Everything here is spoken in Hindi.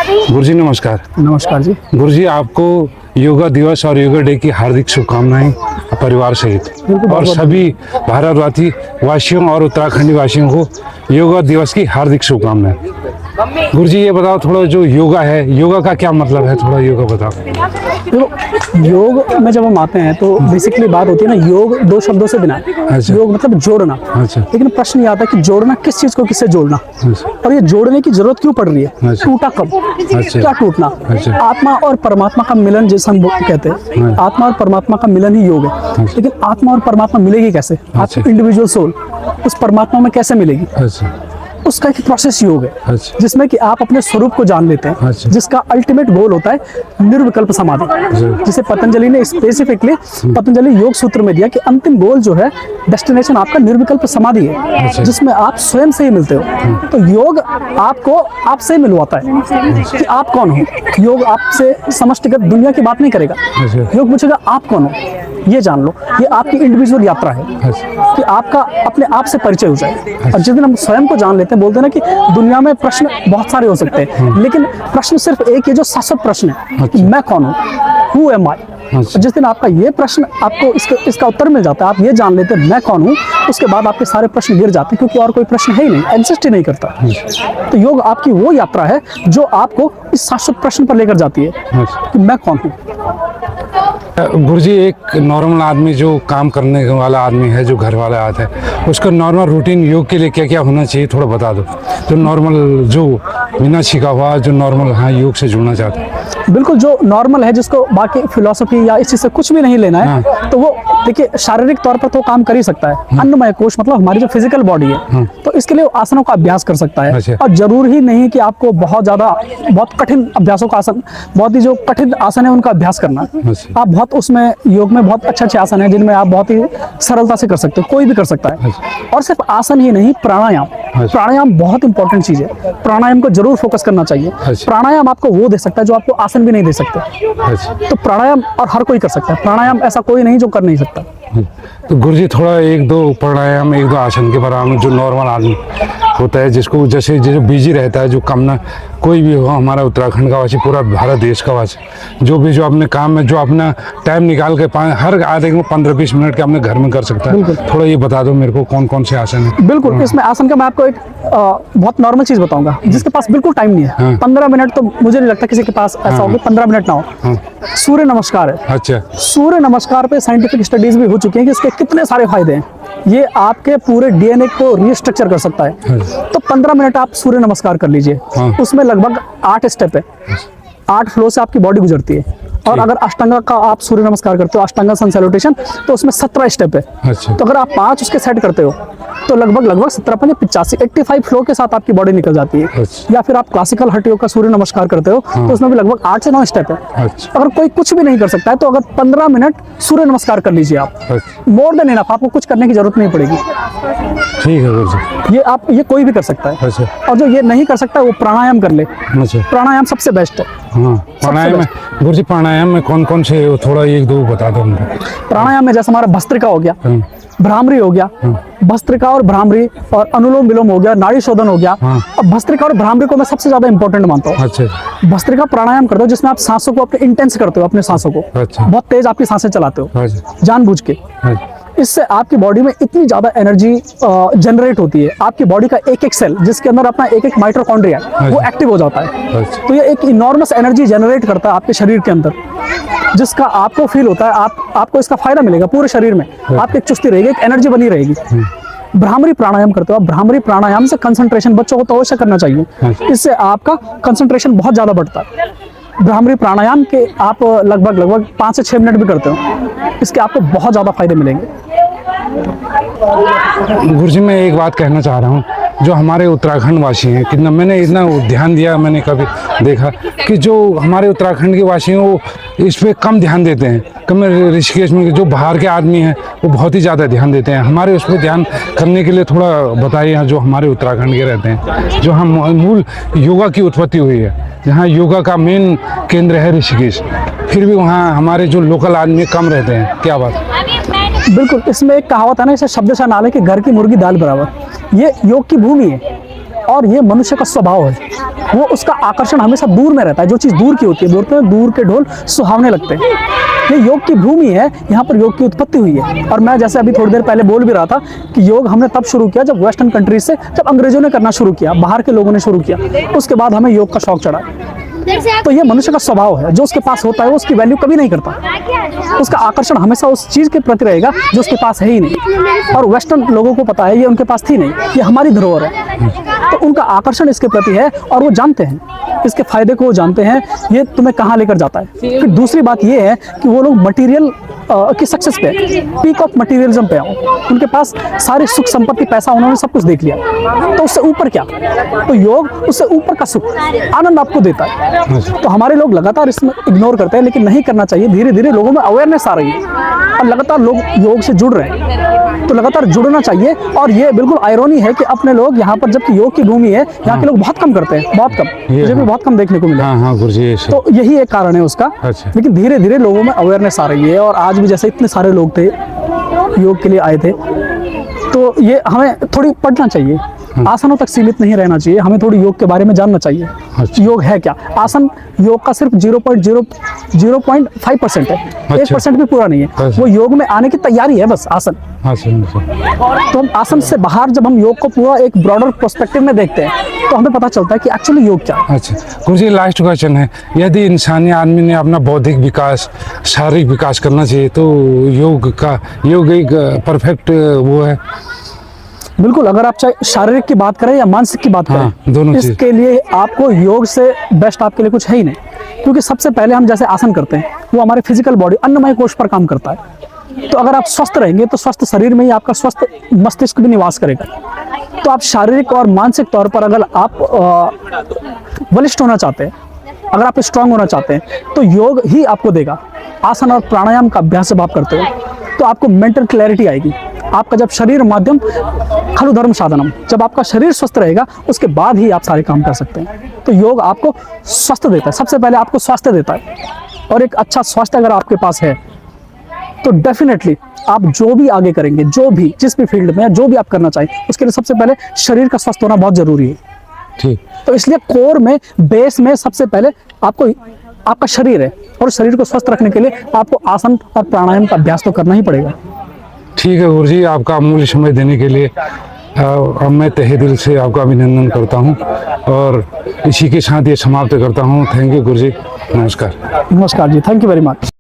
गुरुजी नमस्कार। नमस्कार जी। गुरुजी आपको योगा दिवस और योगा डे की हार्दिक शुभकामनाएं परिवार सहित और सभी भारतवासी वासियों और उत्तराखंडी वासियों को योगा दिवस की हार्दिक शुभकामनाएं। गुरुजी ये बताओ थोड़ा जो योगा है, योगा का क्या मतलब है, थोड़ा योगा बताओ। तो योग में जब हम आते हैं तो बेसिकली बात होती है ना, योग दो शब्दों से बना है। अच्छा। योग मतलब जोड़ना। अच्छा। लेकिन प्रश्न ये आता है कि जोड़ना किस चीज को किससे जोड़ना, और ये जोड़ने की जरूरत क्यों पड़ रही है। अच्छा। टूटा कब, अच्छा। क्या टूटना। अच्छा। आत्मा और परमात्मा का मिलन जैसे हम कहते हैं, आत्मा और परमात्मा का मिलन ही योग है। लेकिन आत्मा और परमात्मा मिलेगी कैसे, आपकी इंडिविजुअल सोल उस परमात्मा में कैसे मिलेगी, अच्छा। उसका एक प्रोसेस योग है। अच्छा। जिसमें कि आप अपने स्वरूप को जान लेते हैं। अच्छा। जिसका अल्टीमेट गोल होता है निर्विकल्प समाधि, जिसे पतंजलि ने स्पेसिफिकली पतंजलि योग सूत्र में दिया कि अंतिम गोल जो है, डेस्टिनेशन आपका निर्विकल्प समाधि है। अच्छा। जिसमें आप स्वयं से ही मिलते हो। तो योग आपको आपसे मिलवाता है कि आप कौन हो। योग आपसे समष्टिगत दुनिया की बात नहीं करेगा। अच्छा। योग पूछेगा आप कौन हो, ये जान लो। ये आपकी इंडिविजुअल यात्रा है कि आपका अपने आप से परिचय हो जाए। और जिस दिन हम स्वयं को जान लेते हैं, बोलते हैं ना कि दुनिया में प्रश्न बहुत सारे हो सकते हैं, लेकिन प्रश्न सिर्फ एक है जो शाश्वत प्रश्न है कि मैं कौन हूँ, हु एम आई। जिस दिन आपका ये प्रश्न आपको इसका उत्तर मिल जाता है, आप ये जान लेते हैं मैं कौन हूँ, उसके बाद आपके सारे प्रश्न गिर जाते हैं, क्योंकि और कोई प्रश्न है ही नहीं, एग्जिस्ट ही नहीं करता। तो योग आपकी वो यात्रा है जो आपको इस शाश्वत प्रश्न पर लेकर जाती है कि मैं कौन हूँ। गुरुजी एक नॉर्मल आदमी जो काम करने वाला आदमी है, जो घर वाला आता है, उसका नॉर्मल रूटीन योग के लिए क्या क्या होना चाहिए, थोड़ा बता दो। जो नॉर्मल, जो बिना सीखा हुआ, जो नॉर्मल हाँ योग से जुड़ना चाहता है। बिल्कुल, जो नॉर्मल है, जिसको बाकी फिलोसफी या इस चीज से कुछ भी नहीं लेना है, तो वो देखिए शारीरिक तौर पर तो काम कर ही सकता है। अन्नमय कोश मतलब हमारी जो फिजिकल बॉडी है, तो इसके लिए वो आसनों का अभ्यास कर सकता है। अच्छा। और जरूर ही नहीं कि आपको बहुत कठिन अभ्यासों का आसन, बहुत ही जो कठिन आसन है उनका अभ्यास करना। अच्छा। आप बहुत उसमें योग में बहुत अच्छे आसन है जिनमें आप बहुत ही सरलता से कर सकते हो, कोई भी कर सकता है। और सिर्फ आसन ही नहीं, प्राणायाम। प्राणायाम बहुत इंपॉर्टेंट चीज है, प्राणायाम को जरूर फोकस करना चाहिए। प्राणायाम आपको वो दे सकता है जो आपको आसन भी नहीं दे सकते। तो प्राणायाम और हर कोई कर सकता है, प्राणायाम ऐसा कोई नहीं जो कर नहीं सकता। तो गुरुजी थोड़ा एक दो प्राणायाम, एक दो आसन के बारे में, जो नॉर्मल आदमी होता है, जिसको जैसे बिजी रहता है, जो कम ना कोई भी हो, हमारा उत्तराखंड का वासी, पूरा भारत देश का वासी, जो भी जो अपने काम में जो अपना टाइम निकाल के हर आधे 15-20 मिनट के अपने घर में कर सकता है, थोड़ा ये बता दो मेरे को कौन कौन से आसन है। बिल्कुल, इसमें आसन का मैं आपको एक बहुत नॉर्मल चीज बताऊंगा, जिसके पास बिल्कुल टाइम नहीं है। 15 मिनट तो मुझे नहीं लगता किसी के पास ऐसा होगा 15 मिनट ना हो। सूर्य नमस्कार है। अच्छा। सूर्य नमस्कार पे साइंटिफिक स्टडीज भी हो चुकी हैं कि इसके कितने सारे फायदे हैं। ये आपके पूरे डीएनए को रीस्ट्रक्चर कर सकता है। तो 15 मिनट आप सूर्य नमस्कार कर लीजिए। उसमें लगभग 8 स्टेप है, 8 फ्लो से आपकी बॉडी गुजरती है। और अगर अष्टांगा का आप सूर्य नमस्कार करते हो, अष्टांगा सन सैल्यूटेशन, तो उसमें 17 स्टेप है। अच्छा। तो अगर आप 5 उसके सेट करते हो तो लगभग 17-85 85 फ्लो के साथ आपकी बॉडी निकल जाती है। अच्छा। या फिर आप क्लासिकल हठ योग का सूर्य नमस्कार करते हो तो उसमें भी लगभग 8 से 9 स्टेप है। अच्छा। अगर कोई कुछ भी नहीं कर सकता है तो अगर 15 मिनट सूर्य नमस्कार कर लीजिए आप, मोर देन इनफ, आपको कुछ करने की जरूरत नहीं पड़ेगी। ठीक है गुरुजी। ये कोई भी कर सकता है। अच्छा। और जो ये नहीं कर सकता है वो प्राणायाम कर ले। अच्छा। प्राणायाम सबसे बेस्ट है। हाँ, प्राणायाम में गुरुजी, प्राणायाम में कौन कौन से, थोड़ा एक दो बता दो हमको। प्राणायाम में जैसे हमारा भस्त्रिका हो गया, भ्रामरी हो गया, भस्त्रिका और भ्रामरी, और अनुलोम विलोम हो गया, नाड़ी शोधन हो गया। अब भस्त्रिका और भ्रामरी को मैं सबसे ज्यादा इंपॉर्टेंट मानता हूँ। अच्छा। भस्त्रिका प्राणायाम करते हो जिसमें आप सांसों को अपने इंटेंस करते हो, अपने सांसों को बहुत तेज आपकी सांसें चलाते हो जानबूझ के। इससे आपकी बॉडी में इतनी ज्यादा एनर्जी जनरेट होती है, आपकी बॉडी का एक एक सेल जिसके अंदर अपना एक एक माइटोकॉन्ड्रिया वो एक्टिव हो जाता है। तो ये एक इनॉर्मस एनर्जी जनरेट करता है आपके शरीर के अंदर, जिसका आपको फील होता है। आपको इसका फायदा मिलेगा पूरे शरीर में, आपकी एक चुस्ती रहेगी, एक एनर्जी बनी रहेगी। भ्रामरी प्राणायाम करते हो आप, भ्रामरी प्राणायाम से कंसंट्रेशन बच्चों को तो अवश्य करना चाहिए, इससे आपका कंसंट्रेशन बहुत ज्यादा बढ़ता है। भ्रामरी प्राणायाम के आप लगभग 5 से 6 मिनट भी करते हो, इसके आपको बहुत ज्यादा फायदे मिलेंगे। गुरुजी मैं एक बात कहना चाह रहा हूँ, जो हमारे उत्तराखंड वासी हैं, कितना मैंने इतना ध्यान दिया, मैंने कभी देखा कि जो हमारे उत्तराखंड के वासी हैं वो इस पे कम ध्यान देते हैं। कम ऋषिकेश में जो बाहर के आदमी हैं वो बहुत ही ज़्यादा ध्यान देते हैं। हमारे उस पर ध्यान करने के लिए थोड़ा बताइए, जो हमारे उत्तराखंड के रहते हैं, जो हम मूल योगा की उत्पत्ति हुई है, जहाँ योगा का मेन केंद्र है ऋषिकेश, फिर भी वहाँ हमारे जो लोकल आदमी कम रहते हैं, क्या बात? बिल्कुल, इसमें एक कहावत है ना, इसे शब्द से नाले कि घर की मुर्गी दाल बराबर। ये योग की भूमि है, और ये मनुष्य का स्वभाव है, वो उसका आकर्षण हमेशा दूर में रहता है। जो चीज़ दूर की होती है, बोलते हैं दूर के ढोल सुहावने लगते हैं। ये योग की भूमि है, यहाँ पर योग की उत्पत्ति हुई है। और मैं जैसे अभी थोड़ी देर पहले बोल भी रहा था कि योग हमने तब शुरू किया जब वेस्टर्न कंट्रीज से, जब अंग्रेजों ने करना शुरू किया, बाहर के लोगों ने शुरू किया, उसके बाद हमें योग का शौक चढ़ा। तो ये मनुष्य का स्वभाव है, जो उसके पास होता है वो उसकी वैल्यू कभी नहीं करता। उसका आकर्षण हमेशा उस चीज़ के प्रति रहेगा जो उसके पास है ही नहीं। और वेस्टर्न लोगों को पता है ये उनके पास थी नहीं, ये हमारी धरोहर है, तो उनका आकर्षण इसके प्रति है और वो जानते हैं इसके फायदे को, वो जानते हैं ये तुम्हें कहाँ लेकर जाता है। फिर दूसरी बात ये है कि वो लोग मटीरियल की सक्सेस पे, पीक ऑफ मटीरियलिज्म पे आओ, उनके पास सारी सुख संपत्ति, पैसा, उन्होंने सब कुछ देख लिया, तो उससे ऊपर क्या? तो योग उससे ऊपर का सुख, आनंद आपको देता है। तो हमारे लोग लगातार इसमें इग्नोर करते हैं, लेकिन नहीं करना चाहिए। धीरे धीरे लोगों में अवेयरनेस आ रही है और लगातार लोग योग से जुड़ रहे हैं, तो लगातार जुड़ना चाहिए। और ये बिल्कुल आयरनी है कि अपने लोग यहाँ पर, जबकि योग की भूमि है, यहाँ के लोग बहुत कम करते हैं, बहुत कम, मुझे भी बहुत कम देखने को मिला। हाँ गुरुजी, तो यही एक कारण है उसका। लेकिन धीरे धीरे लोगों में अवेयरनेस आ रही है, और आज भी जैसे इतने सारे लोग थे योग के लिए आए थे, तो ये हमें थोड़ी पढ़ना चाहिए, आसनों तक सीमित नहीं रहना चाहिए, हमें थोड़ी योग के बारे में जानना चाहिए। योग है क्या? आसन योग का सिर्फ 0.5% है, 1% भी पूरा नहीं है। वो योग में आने की तैयारी है बस, आसन। तो हम आसन से बाहर जब हम योग को पूरा एक ब्रॉडर पर्सपेक्टिव में देखते हैं, तो हमें पता चलता है कि एक्चुअली योग क्या है। अच्छा गुरुजी, लास्ट क्वेश्चन है, यदि इंसानी आदमी ने अपना बौद्धिक विकास, शारीरिक विकास करना चाहिए, तो योग एक परफेक्ट वो है? बिल्कुल, अगर आप चाहे शारीरिक की बात करें या मानसिक की बात करें, दोनों इसके लिए आपको योग से बेस्ट आपके लिए कुछ है ही नहीं। क्योंकि सबसे पहले हम जैसे आसन करते हैं, वो हमारे फिजिकल बॉडी, अन्नमय कोश पर काम करता है। तो अगर आप स्वस्थ रहेंगे, तो स्वस्थ शरीर में ही आपका स्वस्थ मस्तिष्क भी निवास करेगा। तो आप शारीरिक और मानसिक तौर पर अगर आप बलिष्ठ होना चाहते हैं, अगर आप स्ट्रांग होना चाहते हैं, तो योग ही आपको देगा। आसन और प्राणायाम का अभ्यास जब आप करते हो, तो आपको मेंटल क्लैरिटी आएगी। आपका जब शरीर माध्यम खलु धर्म साधनम, जब आपका शरीर स्वस्थ रहेगा, उसके बाद ही आप सारे काम कर सकते हैं। तो योग आपको स्वस्थ देता है, सबसे पहले आपको स्वास्थ्य देता है। और एक अच्छा स्वास्थ्य अगर आपके पास है, तो डेफिनेटली आप जो भी आगे करेंगे, जो भी जिस भी फील्ड में जो भी आप करना चाहें, उसके लिए सबसे पहले शरीर का स्वस्थ होना बहुत जरूरी है। ठीक। तो इसलिए कोर में, बेस में सबसे पहले आपको आपका शरीर है, और शरीर को स्वस्थ रखने के लिए आपको आसन और प्राणायाम का अभ्यास तो करना ही पड़ेगा। ठीक है गुरुजी, आपका अमूल्य समय देने के लिए मैं तहे दिल से आपका अभिनंदन करता हूं, और इसी के साथ ये समाप्त करता हूं। थैंक यू गुरुजी, नमस्कार। नमस्कार जी, थैंक यू वेरी मच।